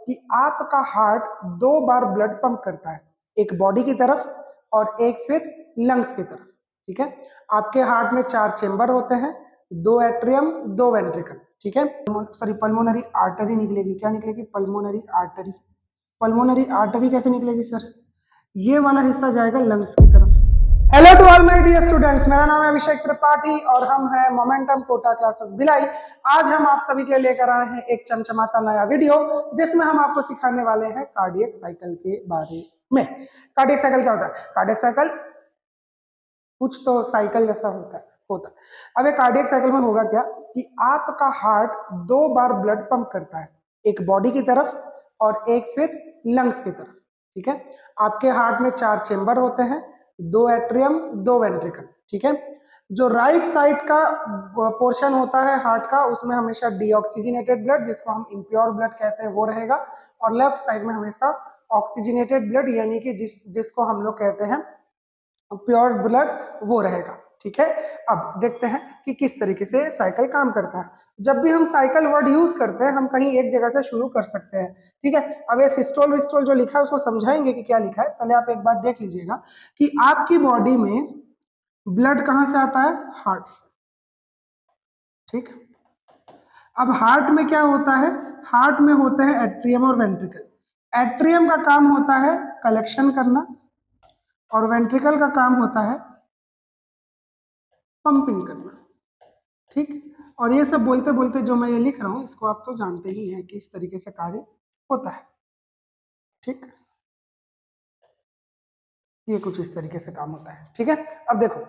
कि आपका हार्ट 2 बार blood pump करता है, एक बॉडी की तरफ और एक फिर लंग्स की तरफ। ठीक है, आपके हार्ट में 4 चेंबर होते हैं, 2 एट्रियम 2 वेंट्रिकल। ठीक है, सॉरी पल्मोनरी आर्टरी निकलेगी। क्या निकलेगी? Pulmonary artery. पल्मोनरी आर्टरी कैसे निकलेगी सर? ये वाला हिस्सा जाएगा लंग्स की तरफ। Hello to all my dear students, मेरा नाम है अभिषेक त्रिपाठी और हम हैं मोमेंटम कोटा क्लासेस भिलाई। आज हम आप सभी के लिए लेकर आए हैं एक चमचमाता नया वीडियो, जिसमें हम आपको सिखाने वाले हैं कार्डियक साइकिल के बारे में। कार्डियक साइकिल क्या होता है? कार्डियक साइकिल कुछ तो साइकिल जैसा होता है। अब एक कार्डियक साइकिल में होगा क्या कि आपका हार्ट 2 बार ब्लड पंप करता है, एक बॉडी की तरफ और एक फिर लंग्स की तरफ। ठीक है, आपके हार्ट में 4 चेंबर होते हैं, 2 एट्रियम 2 वेंट्रिकल। ठीक है, जो राइट साइड का पोर्शन होता है हार्ट का, उसमें हमेशा डीऑक्सीजनेटेड ब्लड, जिसको हम इम्प्योर ब्लड कहते हैं, वो रहेगा। और लेफ्ट साइड में हमेशा ऑक्सीजनेटेड ब्लड, यानी कि जिसको हम लोग कहते हैं प्योर ब्लड, वो रहेगा। ठीक है, अब देखते हैं कि किस तरीके से साइकिल काम करता है। जब भी हम साइकिल वर्ड यूज करते हैं, हम कहीं एक जगह से शुरू कर सकते हैं। ठीक है, अब ये सिस्टोल विस्टोल जो लिखा है उसको समझाएंगे कि क्या लिखा है। पहले आप एक बात देख लीजिएगा कि आपकी बॉडी में ब्लड कहां से आता है? हार्ट से। ठीक, अब हार्ट में क्या होता है? हार्ट में होते हैं एट्रियम और वेंट्रिकल। एट्रियम का काम होता है कलेक्शन करना और वेंट्रिकल का काम होता है पंपिंग करना। ठीक, और ये सब बोलते बोलते जो मैं ये लिख रहा हूं, इसको आप तो जानते ही हैं कि इस तरीके से कार्य होता है। ठीक, ये कुछ इस तरीके से काम होता है। ठीक है, अब देखो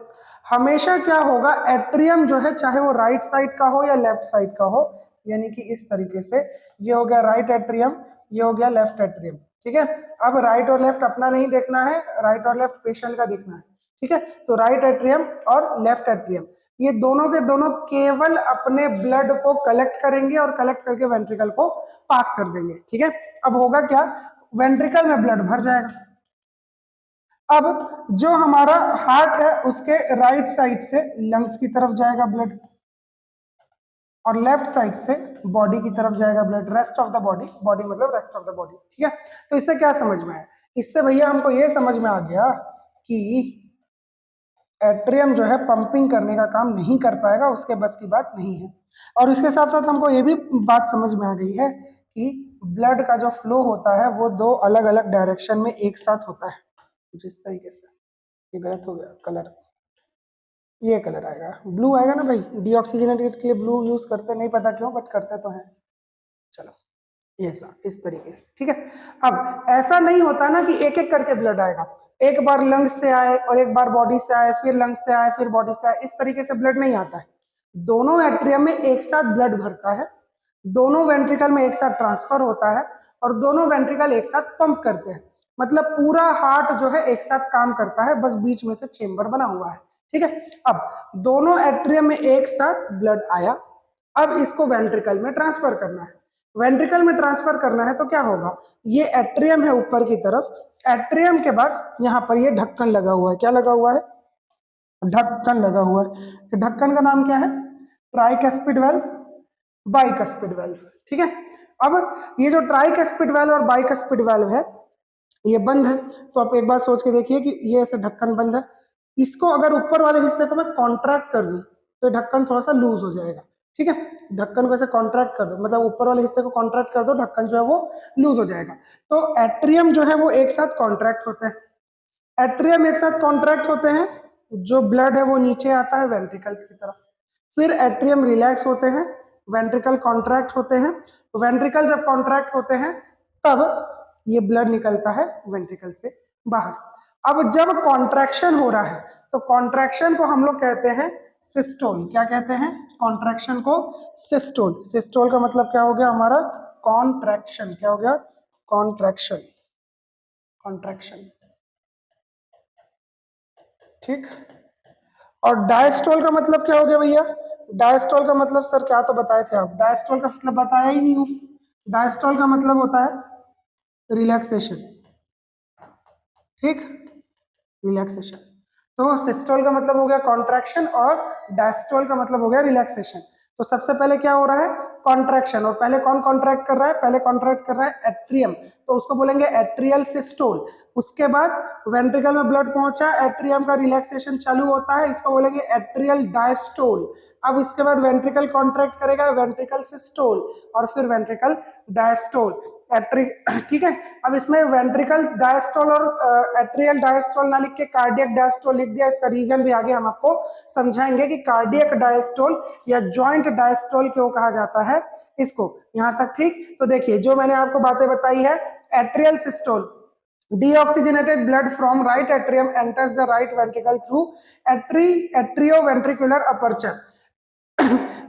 हमेशा क्या होगा, एट्रियम जो है चाहे वो राइट साइड का हो या लेफ्ट साइड का हो, यानी कि इस तरीके से ये हो गया राइट एट्रियम, ये हो गया लेफ्ट एट्रियम। ठीक है, अब राइट और लेफ्ट अपना नहीं देखना है, राइट और लेफ्ट पेशेंट का देखना है। ठीक है, तो राइट एट्रियम और लेफ्ट एट्रियम ये दोनों के दोनों केवल अपने ब्लड को कलेक्ट करेंगे और कलेक्ट करके वेंट्रिकल को पास कर देंगे। ठीक है, अब होगा क्या, वेंट्रिकल में ब्लड भर जाएगा। अब जो हमारा हार्ट है उसके राइट साइड से लंग्स की तरफ जाएगा ब्लड और लेफ्ट साइड से बॉडी की तरफ जाएगा blood, rest of the body. Body मतलब रेस्ट ऑफ द बॉडी। ठीक है, तो इससे क्या समझ में आया? इससे भैया हमको ये समझ में आ गया कि एट्रियम जो है पंपिंग करने का काम नहीं कर पाएगा, उसके बस की बात नहीं है। और इसके साथ साथ हमको ये भी बात समझ में आ गई है कि ब्लड का जो फ्लो होता है वो 2 अलग अलग डायरेक्शन में एक साथ होता है। कुछ इस तरीके से, ये गलत हो गया कलर, ये कलर आएगा ब्लू आएगा ना भाई, डीऑक्सीजनेटेड के लिए ब्लू यूज करते, नहीं पता क्यों बट करते तो हैं। चलो ये ऐसा इस तरीके से। ठीक है, अब ऐसा नहीं होता ना कि एक एक करके ब्लड आएगा, एक बार लंग्स से आए और एक बार बॉडी से आए, फिर लंग्स से आए फिर बॉडी से आए, इस तरीके से ब्लड नहीं आता है। दोनों एट्रियम में एक साथ ब्लड भरता है, दोनों वेंट्रिकल में एक साथ ट्रांसफर होता है और दोनों वेंट्रिकल एक साथ पंप करते हैं। मतलब पूरा हार्ट जो है एक साथ काम करता है, बस बीच में से चेंबर बना हुआ है। ठीक है, अब दोनों एट्रियम में एक साथ ब्लड आया, अब इसको वेंट्रिकल में ट्रांसफर करना है। वेंट्रिकल में ट्रांसफर करना है तो क्या होगा, ये एट्रियम है ऊपर की तरफ, एट्रियम के बाद यहाँ पर ये ढक्कन लगा हुआ है। क्या लगा हुआ है? ढक्कन लगा हुआ है। ढक्कन का नाम क्या है? Tricuspid valve, bicuspid valve. ठीक है, अब ये जो ट्राइकस्पिड वेल्व और बाइकस्पिड वेल्व है ये बंद है, तो आप एक बार सोच के देखिए कि ये ऐसे ढक्कन बंद है, इसको अगर ऊपर वाले हिस्से को मैं कॉन्ट्रैक्ट कर दूं तो ढक्कन थोड़ा सा लूज हो जाएगा। ठीक है, ढक्कन को ऐसे कॉन्ट्रैक्ट कर दो, मतलब ऊपर वाले हिस्से को कॉन्ट्रैक्ट कर दो, ढक्कन जो है वो लूज हो जाएगा। तो एट्रियम जो है वो एक साथ कॉन्ट्रैक्ट होते हैं, एट्रियम एक साथ कॉन्ट्रैक्ट होते हैं, जो ब्लड है वो नीचे आता है वेंट्रिकल्स की तरफ, फिर एट्रियम रिलैक्स होते हैं, वेंट्रिकल कॉन्ट्रैक्ट होते हैं। वेंट्रिकल जब कॉन्ट्रैक्ट होते हैं तब ये ब्लड निकलता है वेंट्रिकल से बाहर। अब जब कॉन्ट्रैक्शन हो रहा है तो कॉन्ट्रैक्शन को हम लोग कहते हैं सिस्टोल। क्या कहते हैं? कॉन्ट्रैक्शन को सिस्टोल। सिस्टोल का मतलब क्या हो गया हमारा? कॉन्ट्रैक्शन। क्या हो गया? Contraction, contraction. ठीक, और डायस्टोल का मतलब क्या हो गया भैया? डायस्टोल का मतलब सर क्या तो बताए थे आप, डायस्टोल का मतलब बताया ही नहीं हूं। डायस्टोल का मतलब होता है रिलैक्सेशन। ठीक, रिलैक्सेशन। तो सिस्टोल का मतलब हो गया कॉन्ट्रैक्शन और डायस्टोल का मतलब हो गया रिलैक्सेशन। तो सबसे पहले क्या हो रहा है? कॉन्ट्रैक्शन, और पहले कौन कॉन्ट्रैक्ट कर रहा है, पहले कॉन्ट्रैक्ट कर रहा है एट्रियम, तो उसको बोलेंगे एट्रियल सिस्टोल। उसके बाद वेंट्रिकल में ब्लड पहुंचा, एट्रियम का रिलैक्सेशन चालू होता है, इसको बोलेंगे एट्रियल डायस्टोल। अब इसके बाद वेंट्रिकल कॉन्ट्रैक्ट करेगा, वेंट्रिकल सिस्टोल, और फिर वेंट्रिकल डायस्टोल। ठीक है। अब इसमें वेंट्रिकल डायस्टोल और एट्रियल डायस्टोल ना लिख के कार्डियक डायस्टोल लिख दिया। इसका रीजन भी आगे हम आपको समझाएंगे कि कार्डियक डायस्टोल या जॉइंट डायस्टोल क्यों कहा जाता है इसको। यहां तक ठीक। तो देखिए जो मैंने आपको बातें बताई है, atrial systole, deoxygenated blood from right atrium enters the right ventricle through atrioventricular aperture.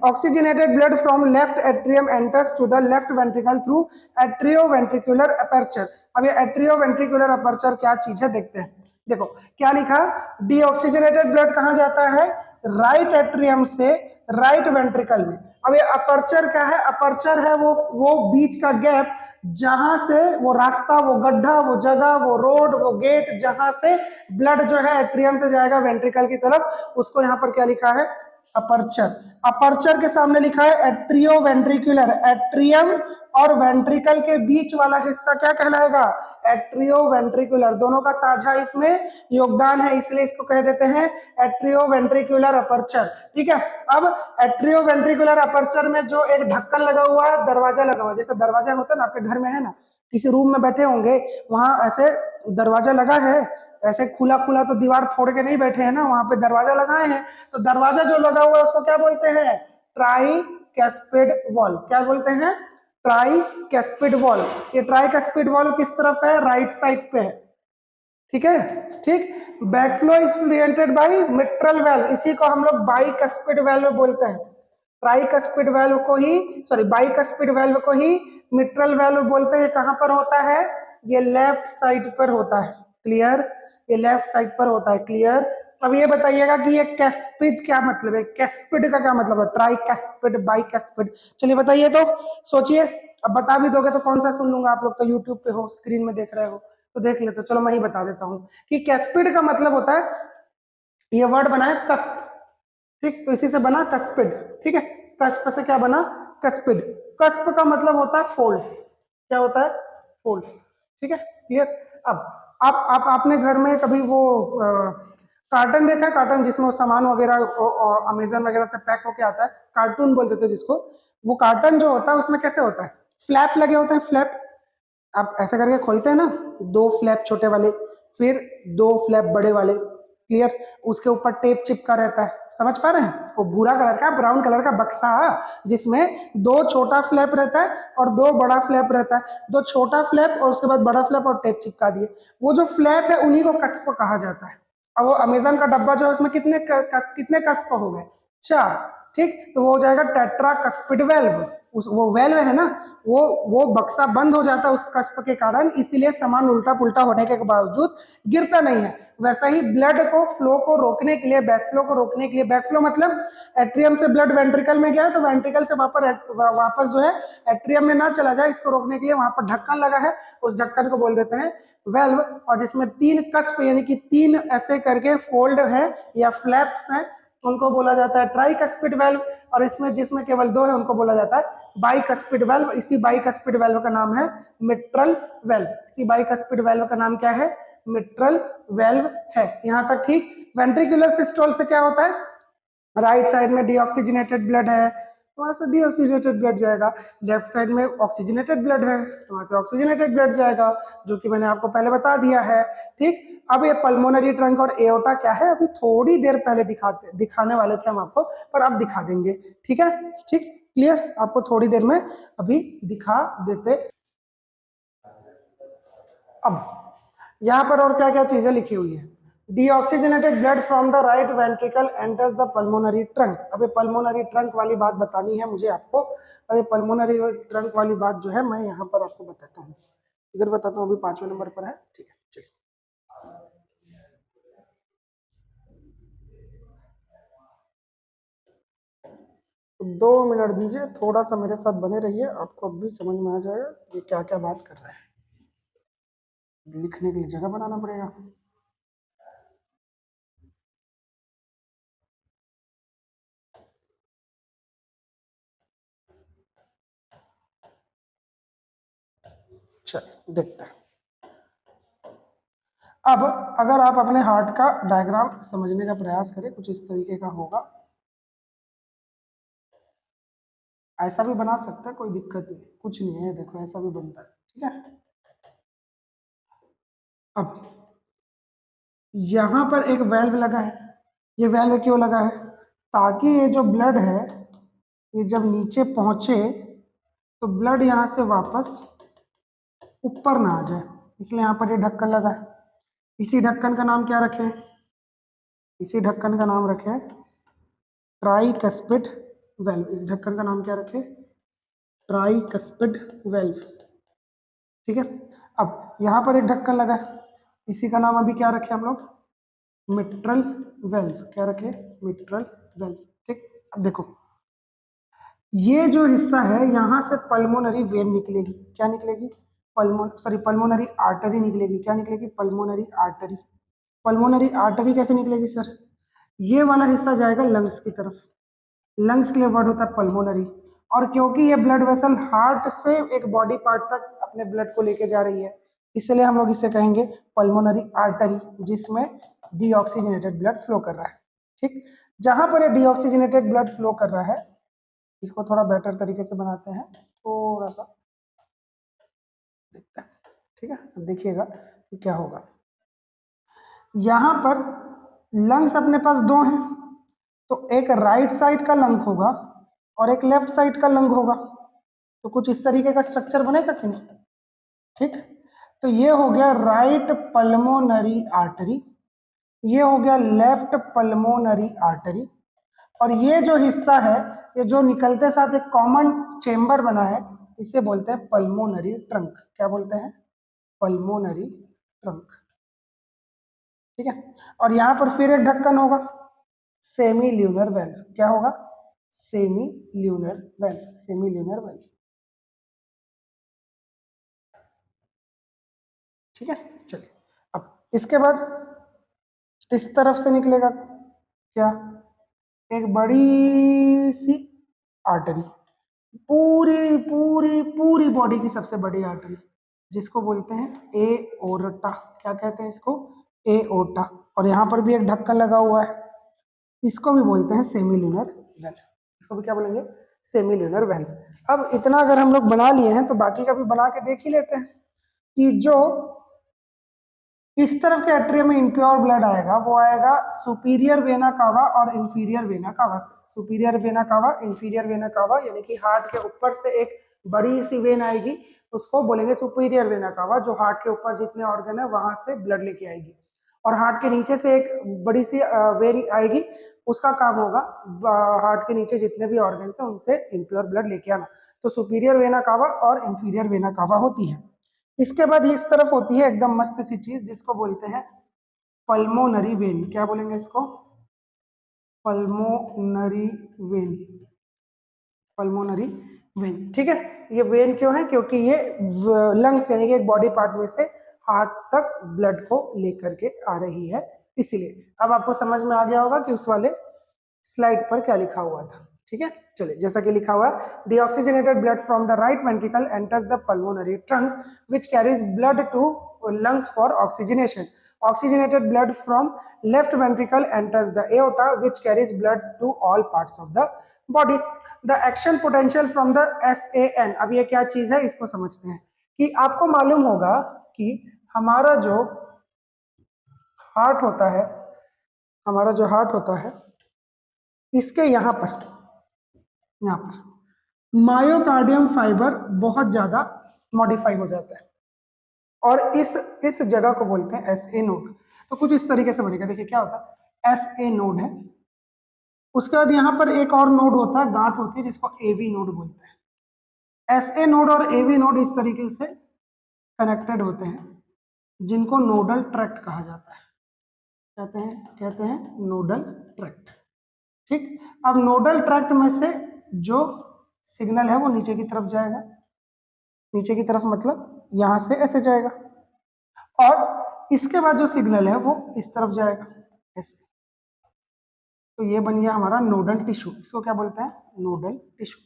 Oxygenated blood from left atrium enters to the left ventricle through atrioventricular aperture. अब ये atrioventricular aperture क्या चीज है देखते हैं। देखो क्या लिखा, डीऑक्सीजनेटेड ब्लड कहाँ जाता है, राइट एट्रियम से राइट वेंट्रिकल में। अब ये अपर्चर क्या है, अपर्चर है वो बीच का गैप, जहां से वो रास्ता, वो गड्ढा, वो जगह, वो रोड, वो गेट, जहां से ब्लड जो है एट्रियम से जाएगा वेंट्रिकल की तरफ, उसको यहाँ पर क्या लिखा है, अपर्चर। अपर्चर के सामने लिखा है एट्रियो वेंट्रिकुलर, एट्रियम और वेंट्रिकल के बीच वाला हिस्सा क्या कहलाएगा, एट्रियो वेंट्रिकुलर। दोनों का साझा इसमें योगदान है, इसलिए इसको कह देते हैं एट्रियो वेंट्रिकुलर अपर्चर। ठीक है। अब एट्रियो वेंट्रिकुलर अपर्चर में जो एक ढक्कन लगा हुआ है, दरवाजा लगा हुआ है, जैसे दरवाजा होता है ना, आपके घर में है ना, किसी रूम में बैठे होंगे, वहां ऐसे दरवाजा लगा है, ऐसे खुला खुला तो दीवार फोड़ के नहीं बैठे हैं ना, वहां पे दरवाजा लगाए हैं। तो दरवाजा जो लगा हुआ है उसको क्या बोलते हैं, ट्राई कैस्पिड वॉल। क्या बोलते हैं, ट्राई कैस्पिड वॉल। ये ट्राई कैस्पिड वॉल किस तरफ है, राइट साइड पे है। ठीक है। ठीक। Backflow is prevented by mitral valve, इसी को हम लोग बाइकस्पिड वेल्व बोलते हैं। ट्राइकस्पिड वेल्व को ही, सॉरी बाइकस्पिड वेल्व को ही मिट्रल वेल्व बोलते हैं। कहां पर होता है, ये लेफ्ट साइड पर होता है। क्लियर, ये लेफ्ट साइड पर होता है। क्लियर। अब ये बताइएगा कि ये कैस्पिड क्या मतलब है, कैस्पिड का क्या मतलब है, ट्राइकस्पिड, बाइकस्पिड, चलिए बताइए तो, सोचिए। अब बता भी दोगे तो कौन सा सुन लूंगा, आप लोग तो यूट्यूब पे हो, स्क्रीन में देख रहे हो तो देख ले, तो चलो मैं ही बता देता हूँ कि कैस्पिड का मतलब होता है, ये वर्ड बना है कस्प, ठीक, तो इसी से बना कस्पिड। ठीक है। कस्प से क्या बना, कस्पिड। कस्प का मतलब होता है फोल्ड्स। क्या होता है, फोल्ड्स। ठीक है। क्लियर। अब आप आपने घर में कभी वो कार्टन देखा है, कार्टन जिसमें वो सामान वगैरह अमेजन वगैरह से पैक होके आता है, कार्टून बोलते थे जिसको। वो कार्टन जो होता है उसमें कैसे होता है, फ्लैप लगे होते हैं, फ्लैप। आप ऐसा करके खोलते हैं ना, दो फ्लैप छोटे वाले, फिर दो फ्लैप बड़े वाले। क्लियर। उसके ऊपर टेप चिपका रहता है, समझ पा रहे हैं, वो भूरा कलर का ब्राउन कलर का बक्सा जिसमें दो छोटा फ्लैप रहता है और दो बड़ा फ्लैप रहता है। दो छोटा फ्लैप और उसके बाद बड़ा फ्लैप और टेप चिपका दिए। वो जो फ्लैप है उन्हीं को कस्प कहा जाता है। अब वो अमेजन का डब्बा जो है उसमें कितने कस्प हो गए, चार। ठीक, तो वो हो जाएगा टेट्रा कस्पिड वेल्व। उस वो वेल्व है ना, वो बक्सा बंद हो जाता है उस कस्प के कारण, इसीलिए सामान उल्टा पुल्टा होने के बावजूद गिरता नहीं है। वैसा ही ब्लड को फ्लो को रोकने के लिए, बैकफ्लो को रोकने के लिए, बैकफ्लो मतलब एट्रियम से ब्लड वेंट्रिकल में गया तो वेंट्रिकल से वापस जो है एट्रियम में ना चला जाए, इसको रोकने के लिए वहां पर ढक्कन लगा है, उस ढक्कन को बोल देते हैं वेल्व। और जिसमें तीन कस्प यानी कि तीन ऐसे करके फोल्ड है या फ्लैप्स हैं, उनको बोला जाता है ट्राइकस्पिड वेल्व। और इसमें जिसमें केवल दो है उनको बोला जाता है बाइकस्पिड वेल्व। इसी बाइकस्पिड वेल्व का नाम है मिट्रल वेल्व। इसी बाइकस्पिड वेल्व का नाम क्या है, मिट्रल वेल्व है। यहां तक ठीक। वेंट्रिकुलर सिस्टोल से क्या होता है, राइट साइड में डीऑक्सीजनेटेड ब्लड है, वहां से डीऑक्सीजनेटेड ब्लड जाएगा। लेफ्ट साइड में ऑक्सीजनेटेड ब्लड है, वहां से ऑक्सीजनेटेड ब्लड जाएगा, जो कि मैंने आपको पहले बता दिया है। ठीक। अब ये पल्मोनरी ट्रंक और एओर्टा क्या है, अभी थोड़ी देर पहले दिखाने वाले थे हम आपको, पर अब दिखा देंगे। ठीक है। ठीक। क्लियर, आपको थोड़ी देर में अभी दिखा देते। अब यहाँ पर और क्या क्या चीजें लिखी हुई है, deoxygenated blood from the right ventricle enters the pulmonary trunk. अब ये पल्मोनरी ट्रंक वाली बात बतानी है मुझे आपको। अब ये पल्मोनरी ट्रंक वाली बात जो है मैं यहाँ पर आपको बताता हूँ, इधर बताता हूँ, अभी 5वें नंबर पर है। ठीक है, चलिए। तो 2 मिनट दीजिए, थोड़ा सा मेरे साथ बने रहिए, आपको अब भी समझ में आ जाएगा ये क्या क्या बात कर रहे हैं। लिखने के लिए जगह बनाना पड़ेगा। चल देखते हैं। अब अगर आप अपने हार्ट का डायग्राम समझने का प्रयास करें, कुछ इस तरीके का होगा। ऐसा भी बना सकते हैं, कोई दिक्कत नहीं, कुछ नहीं है, देखो ऐसा भी बनता है, ठीक है। अब यहां पर एक वेल्व लगा है। ये वेल्व क्यों लगा है? ताकि ये जो ब्लड है ये जब नीचे पहुंचे तो ब्लड यहां से वापस ऊपर ना आ जाए, इसलिए यहां पर ये ढक्कन लगा है। इसी ढक्कन का नाम क्या रखें? इसी ढक्कन का नाम रखें ट्राइकस्पिड वेल्व। इस ढक्कन का नाम क्या रखें? ट्राइकस्पिड वेल्व, ठीक है। अब यहां पर एक ढक्कन लगा है, इसी का नाम अभी क्या रखें हम लोग? Mitral valve. क्या रखें? मिट्रल वेल्व, ठीक। अब देखो ये जो हिस्सा है यहां से पल्मोनरी वेन निकलेगी। क्या निकलेगी? पल्मोनरी आर्टरी निकलेगी। क्या निकलेगी? Pulmonary artery. पल्मोनरी आर्टरी कैसे निकलेगी सर? ये वाला हिस्सा जाएगा लंग्स की तरफ। लंग्स के लिए वर्ड होता है पल्मोनरी। और क्योंकि ये ब्लड वेसल हार्ट से एक बॉडी पार्ट तक अपने ब्लड को लेके जा रही है, इसलिए हम लोग इसे कहेंगे पल्मोनरी आर्टरी, जिसमें डीऑक्सीजनेटेड ब्लड फ्लो कर रहा है, ठीक। जहां पर ये डीऑक्सीजनेटेड ब्लड फ्लो कर रहा है, इसको थोड़ा बेटर तरीके से बनाते हैं, थोड़ा सा देखते हैं, ठीक है। देखिएगा कि क्या होगा। यहां पर लंग्स अपने पास दो हैं, तो एक राइट साइड का लंग होगा और एक लेफ्ट साइड का लंग होगा। तो कुछ इस तरीके का स्ट्रक्चर बनेगा कि नहीं? ठीक। तो ये हो गया राइट पल्मोनरी आर्टरी, ये हो गया लेफ्ट पल्मोनरी आर्टरी। और ये जो हिस्सा है, ये जो निकलते साथ एक कॉमन चेंबर बना है, इसे बोलते हैं पल्मोनरी ट्रंक। क्या बोलते हैं? पल्मोनरी ट्रंक, ठीक है। और यहां पर फिर एक ढक्कन होगा, सेमी ल्यूनर वेल्व। क्या होगा? Semi lunar valve, semi lunar valve, ठीक है। चलिए अब इसके बाद इस तरफ से निकलेगा क्या? एक बड़ी सी आर्टरी, पूरी पूरी पूरी बॉडी की सबसे बड़ी आर्टरी, जिसको बोलते हैं एओर्टा। क्या कहते हैं इसको? एओर्टा। और यहाँ पर भी एक ढक्कन लगा हुआ है, इसको भी बोलते हैं सेमील्यूनर वेल्व। इसको भी क्या बोलेंगे? सेमील्यूनर वेल्व। अब इतना अगर हम लोग बना लिए हैं तो बाकी का भी बना के देख ही लेते हैं कि जो इस तरफ के एट्रियम में इम्प्योर ब्लड आएगा वो आएगा सुपीरियर वेना कावा और इंफीरियर वेना कावा से। Superior vena cava, inferior vena cava, यानी कि हार्ट के ऊपर से एक बड़ी सी वेन आएगी, उसको बोलेंगे सुपीरियर वेना कावा, जो हार्ट के ऊपर जितने ऑर्गन है वहां से ब्लड लेके आएगी। और हार्ट के नीचे से एक बड़ी सी वेन आएगी, उसका काम होगा हार्ट के नीचे जितने भी ऑर्गन है उनसे इम्प्योर ब्लड लेके आना। तो सुपीरियर वेना कावा और इंफीरियर वेना कावा होती है। इसके बाद इस तरफ होती है एकदम मस्त सी चीज, जिसको बोलते हैं पल्मोनरी वेन। क्या बोलेंगे इसको? पल्मोनरी वेन, पल्मोनरी वेन, ठीक है। ये वेन क्यों है? क्योंकि ये लंग्स यानी कि एक बॉडी पार्ट में से हार्ट तक ब्लड को लेकर के आ रही है, इसीलिए। अब आपको समझ में आ गया होगा कि उस वाले स्लाइड पर क्या लिखा हुआ था, ठीक है। चलिए, जैसा कि लिखा हुआ है, deoxygenated blood from the right ventricle enters the pulmonary trunk which carries blood to lungs for oxygenation. Oxygenated blood from left ventricle enters the aorta which carries blood to all parts of the body. The action potential from the SAN, अब ये क्या चीज है इसको समझते हैं। कि आपको मालूम होगा कि हमारा जो हार्ट होता है, हमारा जो हार्ट होता है, इसके यहाँ पर मायोकार्डियम फाइबर बहुत ज्यादा मॉडिफाई हो जाता है और इस जगह को बोलते हैं एस ए नोड। तो कुछ इस तरीके से बनेगा, देखिए क्या होता है, एस ए नोड है, उसके बाद यहाँ पर एक और नोड होता है, गांठ होती है, जिसको एवी नोड बोलते हैं। एस ए नोड और एवी नोड इस तरीके से कनेक्टेड होते हैं, जिनको नोडल ट्रैक्ट कहा जाता है। कहते हैं नोडल ट्रैक्ट, ठीक। अब नोडल ट्रैक्ट में से जो सिग्नल है वो नीचे की तरफ जाएगा, नीचे की तरफ मतलब यहां से ऐसे जाएगा, और इसके बाद जो सिग्नल है वो इस तरफ जाएगा ऐसे। तो ये बन गया हमारा नोडल टिश्यू, इसको क्या बोलते हैं? Nodal tissue.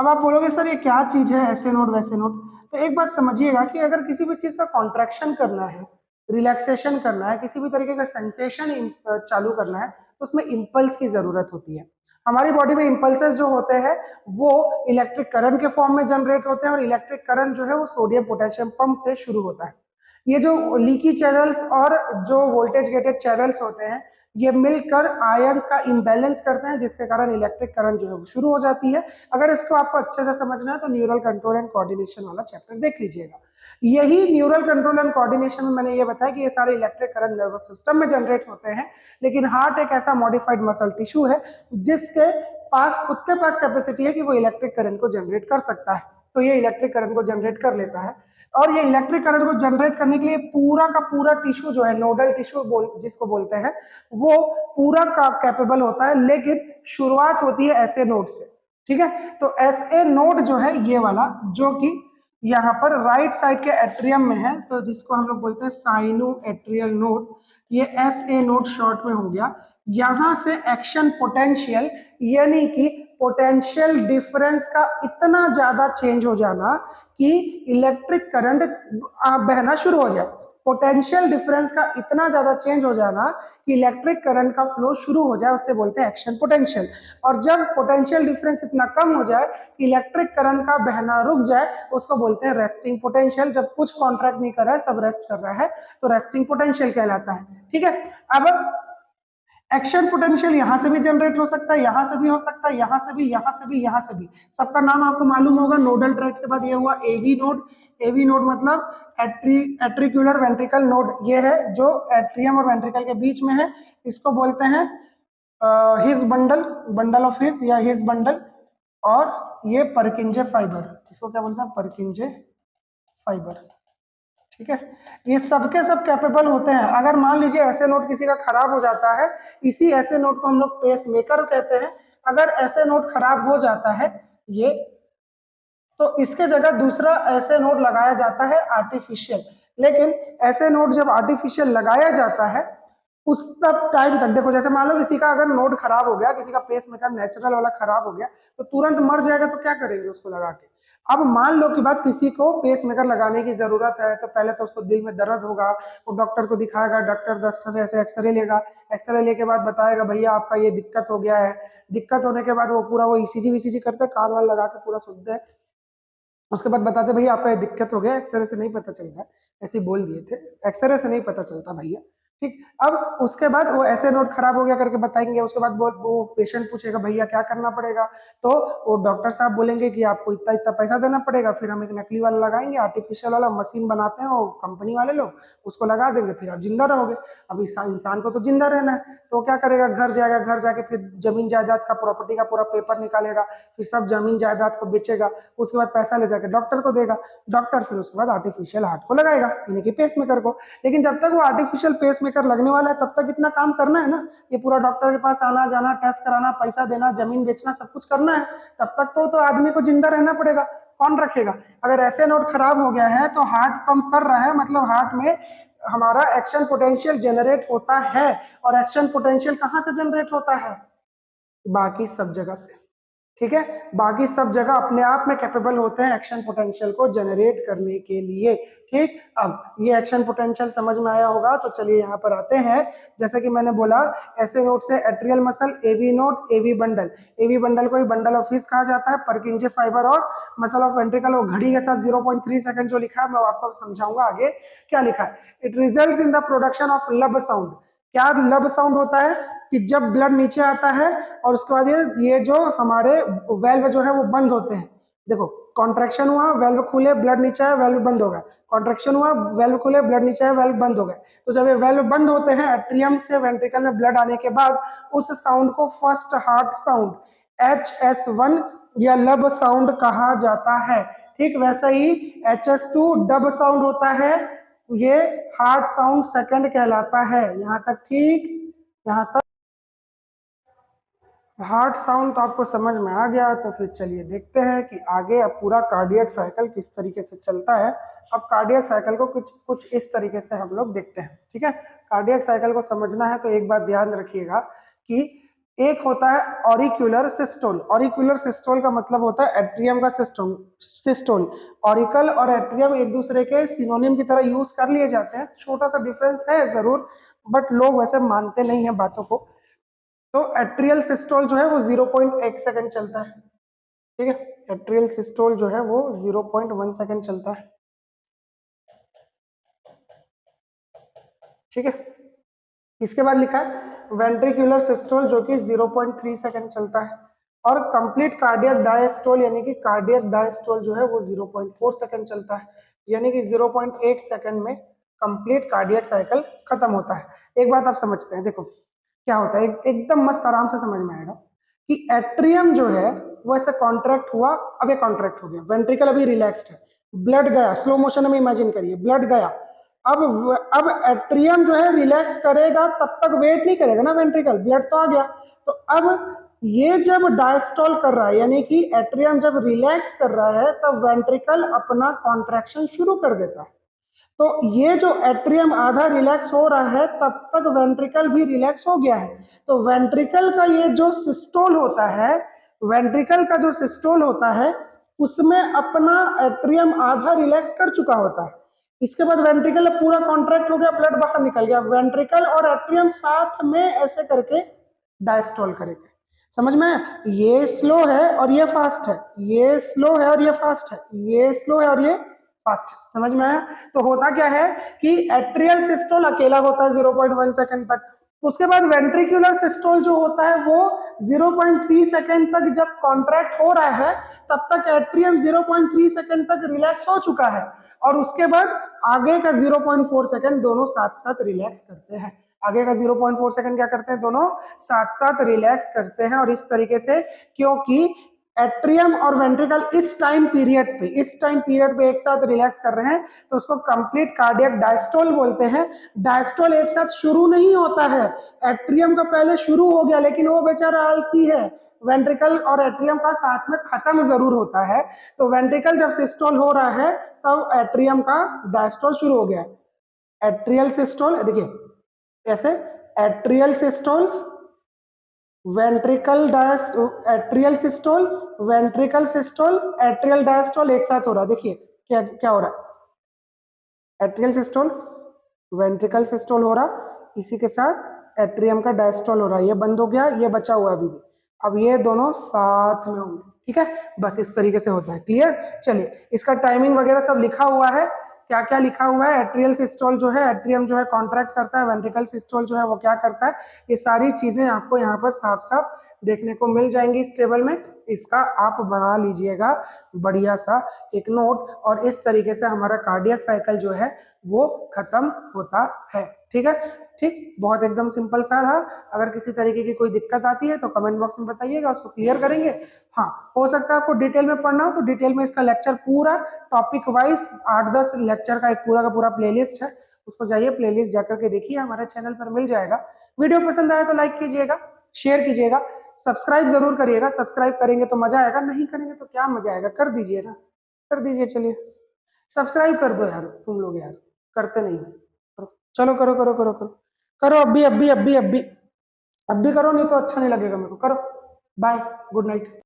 अब आप बोलोगे सर ये क्या चीज है ऐसे नोड वैसे नोड, तो एक बात समझिएगा कि अगर किसी भी चीज का कॉन्ट्रैक्शन करना है, रिलैक्सेशन करना है, किसी भी तरीके का सेंसेशन चालू करना है, तो उसमें इम्पल्स की जरूरत होती है। हमारी बॉडी में इम्पल्सेस जो होते हैं वो इलेक्ट्रिक करंट के फॉर्म में जनरेट होते हैं, और इलेक्ट्रिक करंट जो है वो सोडियम पोटेशियम पंप से शुरू होता है। ये जो लीकी चैनल्स और जो वोल्टेज गेटेड चैनल्स होते हैं, ये मिलकर आयंस का इम्बैलेंस करते हैं, जिसके कारण इलेक्ट्रिक करंट जो है वो शुरू हो जाती है। अगर इसको आपको अच्छे से समझना है तो न्यूरल कंट्रोल एंड कोऑर्डिनेशन वाला चैप्टर देख लीजिएगा। यही न्यूरल कंट्रोल एंड कोऑर्डिनेशन में मैंने ये बताया कि ये सारे इलेक्ट्रिक करंट नर्वस सिस्टम में जनरेट होते हैं, लेकिन हार्ट एक ऐसा मॉडिफाइड मसल टिश्यू है जिसके पास खुद के पास कैपेसिटी है कि वो इलेक्ट्रिक करंट को जनरेट कर सकता है, तो ये इलेक्ट्रिक करंट को जनरेट कर लेता है। और ये इलेक्ट्रिक करंट को जनरेट करने के लिए पूरा का पूरा टिश्यू जो है, नोडल टिश्यू जिसको बोलते हैं, वो पूरा का कैपेबल होता है, लेकिन शुरुआत होती है ऐसे नोड से। ठीक है, तो एस ए नोड जो है ये वाला, जो कि यहाँ पर राइट साइड के एट्रियम में है, तो जिसको हम लोग बोलते हैं साइनो एट्रियल नोड, ये एस ए नोड शॉर्ट में हो गया। यहां से एक्शन पोटेंशियल यानी कि पोटेंशियल डिफरेंस का इतना ज्यादा चेंज हो जाना कि इलेक्ट्रिक करंट बहना शुरू हो जाए। पोटेंशियल डिफरेंस का इतना ज्यादा चेंज हो जाना कि इलेक्ट्रिक करंट का फ्लो शुरू हो जाए, उसे बोलते हैं एक्शन पोटेंशियल। और जब पोटेंशियल डिफरेंस इतना कम हो जाए कि इलेक्ट्रिक करंट का बहना रुक जाए, उसको बोलते हैं रेस्टिंग पोटेंशियल। जब कुछ कॉन्ट्रैक्ट नहीं कर रहा है, सब रेस्ट कर रहा है, तो रेस्टिंग पोटेंशियल कहलाता है। ठीक है, अब एक्शन पोटेंशियल यहां से भी जनरेट हो सकता है, यहां से भी हो सकता है, यहां से भी, यहां से भी, यहां से भी। सबका नाम आपको मालूम होगा। नोडल ट्रैक्ट के बाद ये हुआ एवी नोड। एवी नोड मतलब एट्रिक्यूलर वेंट्रिकल नोड, ये है जो एट्रियम और वेंट्रिकल के बीच में है। इसको बोलते हैं his bundle, bundle of his या हिज बंडल। और ये परकिंजे फाइबर, इसको क्या बोलते हैं, परकिंजे फाइबर। ठीक है, ये सबके सब कैपेबल होते हैं। अगर मान लीजिए ऐसे नोट किसी का खराब हो जाता है, इसी ऐसे नोट को हम लोग पेस मेकर कहते हैं। अगर ऐसे नोट खराब हो जाता है ये, तो इसके जगह दूसरा ऐसे नोट लगाया जाता है आर्टिफिशियल। लेकिन ऐसे नोट जब आर्टिफिशियल लगाया जाता है उस तब टाइम तक, देखो जैसे मान लो किसी का अगर नोड खराब हो गया, किसी का पेस मेकर नेचुरल वाला खराब हो गया, तो तुरंत मर जाएगा, तो क्या करेंगे उसको लगा के। अब मान लो कि बात किसी को पेस मेकर लगाने की जरूरत है, तो पहले तो उसको दिल में दर्द होगा, वो डॉक्टर को दिखाएगा, डॉक्टर 10 ऐसे एक्सरे लेगा, एक्सरे लेके बाद बताएगा भैया आपका ये दिक्कत हो गया है। दिक्कत होने के बाद वो पूरा वो ईसीजी वीसीजी करते हैं, कान वाल लगा के पूरा सुनते हैं। उसके बाद बताते भैया आपका ये दिक्कत हो गया, एक्सरे से नहीं पता चलता, ऐसे ही बोल दिए थे, एक्सरे से नहीं पता चलता भैया। ठीक, अब उसके बाद वो ऐसे नोट खराब हो गया करके बताएंगे। उसके बाद वो पेशेंट पूछेगा भैया क्या करना पड़ेगा, तो वो डॉक्टर साहब बोलेंगे कि आपको इतना इतना पैसा देना पड़ेगा, फिर हम एक नकली वाला लगाएंगे, आर्टिफिशियल वाला मशीन बनाते हैं वो कंपनी वाले लोग, उसको लगा देंगे, फिर आप जिंदा रहोगे। अब इस इंसान को तो जिंदा रहना है, तो क्या करेगा, घर जाएगा, घर जाके फिर जमीन जायदाद का, प्रॉपर्टी का पूरा पेपर निकालेगा, फिर सब जमीन जायदाद को बेचेगा, उसके बाद पैसा ले जाके डॉक्टर को देगा, डॉक्टर फिर उसके बाद आर्टिफिशियल हार्ट को लगाएगा, यानी कि पेस मेकर को। लेकिन जब तक वो आर्टिफिशियल पेस मेकर लगने वाला है तब तक इतना काम करना है ना, ये पूरा डॉक्टर के पास आना जाना, टेस्ट कराना, पैसा देना, जमीन बेचना, सब कुछ करना है। तब तक तो आदमी को जिंदा रहना पड़ेगा, कौन रखेगा। अगर ऐसे नोट खराब हो गया है तो हार्ट पंप कर रहा है, मतलब हार्ट में हमारा एक्शन पोटेंशियल जनरेट होता है। और एक्शन पोटेंशियल कहां से जनरेट होता है, बाकी सब जगह से। ठीक है, बाकी सब जगह अपने आप में कैपेबल होते हैं एक्शन पोटेंशियल को जनरेट करने के लिए। ठीक, अब ये एक्शन पोटेंशियल समझ में आया होगा, तो चलिए यहाँ पर आते हैं। जैसे कि मैंने बोला, ऐसे नोड से atrial muscle, AV node, AV bundle. AV bundle को ही बंडल ऑफ हिस कहा जाता है। परकिंजे फाइबर और मसल ऑफ वेंट्रिकल, वो घड़ी के साथ 0.3 सेकंड जो लिखा है मैं आपको समझाऊंगा आगे क्या लिखा है। It results in the production of लब साउंड। क्या लब साउंड होता है कि जब ब्लड नीचे आता है और उसके बाद ये जो हमारे वेल्व जो है वो बंद होते हैं। देखो, कॉन्ट्रैक्शन हुआ, वेल्व खुले, ब्लड नीचे आया, वेल्व बंद हो गया, कॉन्ट्रैक्शन हुआ, वेल्व खुले, ब्लड नीचे आया, वेल्व बंद हो गए। तो जब ये वेल्व बंद होते हैं एट्रियम से वेंट्रिकल में ब्लड आने के बाद, उस साउंड को फर्स्ट हार्ट साउंड HS1 या लब साउंड कहा जाता है। ठीक वैसा ही HS2 डब साउंड होता है, ये हार्ट साउंड सेकंड कहलाता है। यहाँ तक ठीक, यहाँ तक हार्ट साउंड तो आपको समझ में आ गया। तो फिर चलिए देखते हैं कि आगे अब पूरा कार्डियक साइकिल किस तरीके से चलता है। अब कार्डियक साइकिल को कुछ कुछ इस तरीके से हम लोग देखते हैं। ठीक है, कार्डियक साइकिल को समझना है तो एक बात ध्यान रखिएगा कि एक होता है ऑरिक्यूलर सिस्टोल। ऑरिक्यूलर सिस्टोल का मतलब होता है एट्रियम का सिस्टोल। सिस्टोल, ऑरिकल और एट्रियम एक दूसरे के सिनोनिम की तरह यूज कर लिए जाते हैं, छोटा सा डिफरेंस है जरूर, बट लोग वैसे मानते नहीं है बातों को। तो एट्रियल सिस्टोल जो है वो 0.1 सेकंड चलता है, ठीक है। एट्रियल सिस्टोल जो है वो 0.1 सेकंड चलता है, ठीक है। इसके बाद लिखा है वेंट्रिकुलर सिस्टोल जो कि 0.3 सेकंड चलता है, और कंप्लीट कार्डियक डायस्टोल यानी कि कार्डियक डायस्टोल जो है वो 0.4 सेकंड चलता है, यानी कि 0.8 सेकंड में कंप्लीट कार्डियक साइकिल खत्म होता है। एक बात आप समझते हैं, देखो क्या होता है, एकदम मस्त आराम से समझ में आएगा कि एट्रियम जो है वो ऐसे कॉन्ट्रैक्ट हुआ, अब ये कॉन्ट्रैक्ट हो गया, वेंट्रिकल अभी रिलैक्स्ड है, ब्लड गया, स्लो मोशन में इमेजिन करिए, ब्लड गया, अब एट्रियम जो है रिलैक्स करेगा, तब तक वेट नहीं करेगा ना वेंट्रिकल, ब्लड तो आ गया। तो अब ये जब डायस्टॉल कर रहा है यानी कि एट्रियम जब रिलैक्स कर रहा है, तब वेंट्रिकल अपना कॉन्ट्रैक्शन शुरू कर देता है। तो ये जो एट्रियम आधा रिलैक्स हो रहा है, तब तक वेंट्रिकल भी रिलैक्स हो गया है। तो वेंट्रिकल का ये जो सिस्टोल होता है, वेंट्रिकल का जो सिस्टोल होता है, उसमें अपना एट्रियम आधा रिलैक्स कर चुका होता है। इसके बाद वेंट्रिकल पूरा कॉन्ट्रैक्ट हो गया, ब्लड बाहर निकल गया, वेंट्रिकल और एट्रियम साथ में ऐसे करके डायस्टोल करेंगे। समझ में आया? ये स्लो है और ये फास्ट है, ये स्लो है और ये फास्ट है, ये स्लो है और ये फास्ट है। समझ में आया? तो होता क्या है कि एट्रियल सिस्टोल अकेला होता है 0.1 सेकंड तक, उसके बाद वेंट्रिकुलर सिस्टोल जो होता है वो 0.3 सेकंड तक जब कॉन्ट्रैक्ट हो रहा है, तब तक एट्रियम 0.3 सेकंड तक रिलैक्स हो चुका है, और उसके बाद आगे का 0.4 सेकंड दोनों साथ साथ रिलैक्स करते हैं। आगे का 0.4 सेकंड क्या करते हैं, दोनों साथ साथ रिलैक्स करते हैं। और इस तरीके से, क्योंकि एट्रियम और वेंट्रिकल इस टाइम पीरियड पे एक साथ रिलैक्स कर रहे हैं, तो उसको कंप्लीट कार्डियक डायस्टोल बोलते हैं। डायस्टोल एक साथ शुरू नहीं होता है, एट्रियम का पहले शुरू हो गया, लेकिन वो बेचारा आलसी है, वेंट्रिकल और एट्रियम का साथ में खत्म जरूर होता है। तो वेंट्रिकल जब सिस्टोल हो रहा है, तब एट्रियम का डायस्टोल शुरू हो गया। एट्रियल सिस्टोल, देखिए ऐसे, atrial systole, ventricle diastole, atrial systole, ventricle systole, atrial diastole एक साथ हो रहा है। देखिए क्या क्या हो रहा है, एट्रियल सिस्टोल, वेंट्रिकल सिस्टोल हो रहा, इसी के साथ एट्रियम का डायस्टोल हो रहा है, ये बंद हो गया, ये बचा हुआ है अभी भी, अब ये दोनों साथ में होंगे, ठीक है। बस इस तरीके से होता है, क्लियर। चलिए, इसका टाइमिंग वगैरह सब लिखा हुआ है, क्या क्या लिखा हुआ है। एट्रियल सिस्टोल जो है, एट्रियम जो है कॉन्ट्रैक्ट करता है, वेंट्रिकल सिस्टोल जो है वो क्या करता है, ये सारी चीजें आपको यहाँ पर साफ साफ देखने को मिल जाएंगी इस टेबल में। इसका आप बना लीजिएगा बढ़िया सा एक नोट, और इस तरीके से हमारा कार्डियक साइकिल जो है वो खत्म होता है, ठीक है। ठीक, बहुत एकदम सिंपल सा था। अगर किसी तरीके की कोई दिक्कत आती है तो कमेंट बॉक्स में बताइएगा, उसको क्लियर करेंगे। हाँ, हो सकता है आपको डिटेल में पढ़ना हो तो डिटेल में इसका लेक्चर पूरा टॉपिक वाइज 8-10 लेक्चर का एक पूरा का पूरा प्लेलिस्ट है, उसको जाइए प्लेलिस्ट जाकर के देखिए, हमारे चैनल पर मिल जाएगा। वीडियो पसंद आए तो लाइक कीजिएगा, शेयर कीजिएगा, सब्सक्राइब जरूर करिएगा, सब्सक्राइब करेंगे तो मजा आएगा, नहीं करेंगे तो क्या मजा आएगा, कर दीजिए ना, कर दीजिए। चलिए सब्सक्राइब कर दो यार, तुम लोग यार करते नहीं हो। चलो करो करो करो करो करो, अभी अभी अभी अभी अभी करो, नहीं तो अच्छा नहीं लगेगा मेरे को। करो, बाय, गुड नाइट।